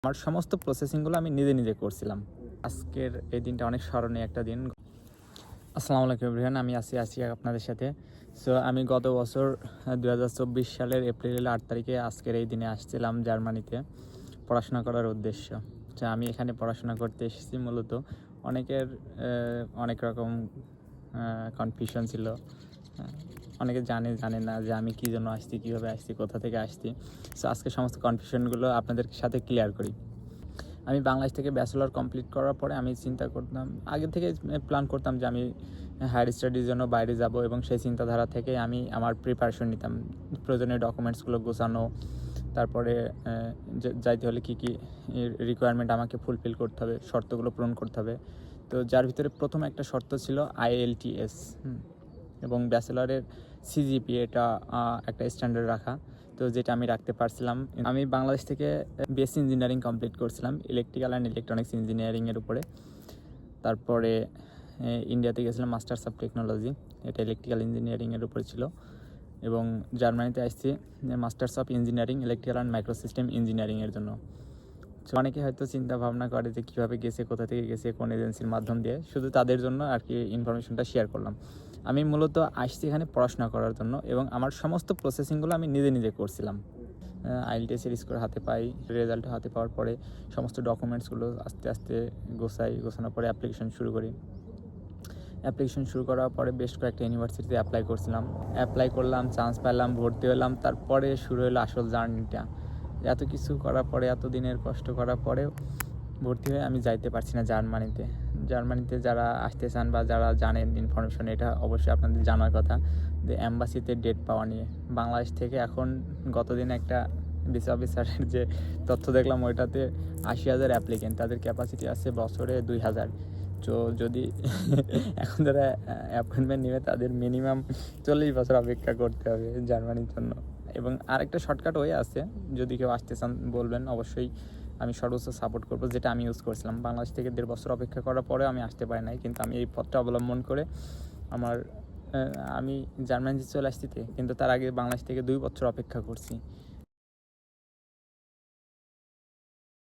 আমার সমস্ত প্রসেসিংগুলো আমি নিজে নিজে করছিলাম। আজকের এই দিনটা অনেক স্মরণীয় একটা দিন। আসসালামু আলাইকুম এভরিওয়ান, আমি আছি আপনাদের সাথে। সো আমি গত বছর 2024 সালের এপ্রিলের 8 তারিখে আজকের এই দিনে আসছিলাম জার্মানিতে পড়াশোনা করার উদ্দেশ্য। তো আমি এখানে পড়াশোনা করতে এসেছি মূলত অনেকের অনেক রকম কনফিউশন ছিল। অনেকে জানে না যে আমি কী জন্য আসছি, কীভাবে আসছি, কোথা থেকে আসছি। সো আজকে সমস্ত কনফিউশনগুলো আপনাদের সাথে ক্লিয়ার করি। আমি বাংলাদেশ থেকে ব্যাচেলর কমপ্লিট করার পরে আমি চিন্তা করতাম, আগে থেকে প্ল্যান করতাম যে আমি হায়ার স্টাডির জন্য বাইরে যাব, এবং সেই চিন্তাধারা থেকে আমি আমার প্রিপারেশন নিতাম। প্রয়োজনীয় ডকুমেন্টসগুলো গোছানো, তারপরে যাইতে হলে কী কী রিকোয়ারমেন্ট আমাকে ফুলফিল করতে হবে, শর্তগুলো পূরণ করতে হবে। তো যার ভিতরে প্রথম একটা শর্ত ছিল IELTS, এবং ব্যাচেলরের সিজিপিএটা একটা স্ট্যান্ডার্ড রাখা। তো যেটা আমি রাখতে পারছিলাম। আমি বাংলাদেশ থেকে বিএসসি ইঞ্জিনিয়ারিং কমপ্লিট করছিলাম ইলেকট্রিক্যাল অ্যান্ড ইলেকট্রনিক্স ইঞ্জিনিয়ারিংয়ের উপরে। তারপরে ইন্ডিয়াতে গেছিলাম মাস্টার্স অফ টেকনোলজি, এটা ইলেকট্রিক্যাল ইঞ্জিনিয়ারিংয়ের উপরে ছিল। এবং জার্মানিতে আসছি masters of engineering electrical and microsystem ইঞ্জিনিয়ারিংয়ের জন্য। অনেকে হয়তো চিন্তা ভাবনা করে যে কীভাবে গেছে, কোথা থেকে গেছে, কোন এজেন্সির মাধ্যম দিয়ে। শুধু তাদের জন্য আর কি ইনফরমেশনটা শেয়ার করলাম। আমি মূলত আসছি এখানে পড়াশোনা করার জন্য, এবং আমার সমস্ত প্রসেসিংগুলো আমি নিজে নিজে করছিলাম। IELTS-এর স্কোর হাতে পাই, রেজাল্ট হাতে পাওয়ার পরে সমস্ত ডকুমেন্টসগুলো আস্তে আস্তে গোছানোর পরে অ্যাপ্লিকেশন শুরু করার পরে বেশ কয়েকটা ইউনিভার্সিটিতে অ্যাপ্লাই করলাম, চান্স পেলাম, ভর্তি হলাম। তারপরে শুরু হলো আসল জার্নিটা। এত কিছু করার পরে, এত দিনের কষ্ট করার পরেও ভর্তি হয়ে আমি যাইতে পারছি না জার্মানিতে যারা আসতে চান বা যারা জানেন ইনফরমেশন, এটা অবশ্যই আপনাদের জানার কথা যে অ্যাম্বাসিতে ডেট পাওয়া নিয়ে বাংলাদেশ থেকে এখন গতদিন একটা ভিসা অফিসারের যে তথ্য দেখলাম, ওইটাতে 80,000 অ্যাপ্লিকেন্ট, তাদের ক্যাপাসিটি আছে বছরে 2,000। তো যদি এখন যারা অ্যাপয়েন্টমেন্ট নেবে তাদের মিনিমাম 40 বছর অপেক্ষা করতে হবে জার্মানির জন্য। এবং আরেকটা শর্টকাট ওয়ে আছে, যদি কেউ আসতে চান বলবেন, অবশ্যই আমি সর্বোচ্চ সাপোর্ট করবো, যেটা আমি ইউজ করছিলাম। বাংলাদেশ থেকে 1.5 বছর অপেক্ষা করার পরে আমি আসতে পারি নাই, কিন্তু আমি এই পথটা অবলম্বন করে আমি জার্মানিতে চলে আসছি। কিন্তু তার আগে বাংলাদেশ থেকে 2 বছর অপেক্ষা করছি।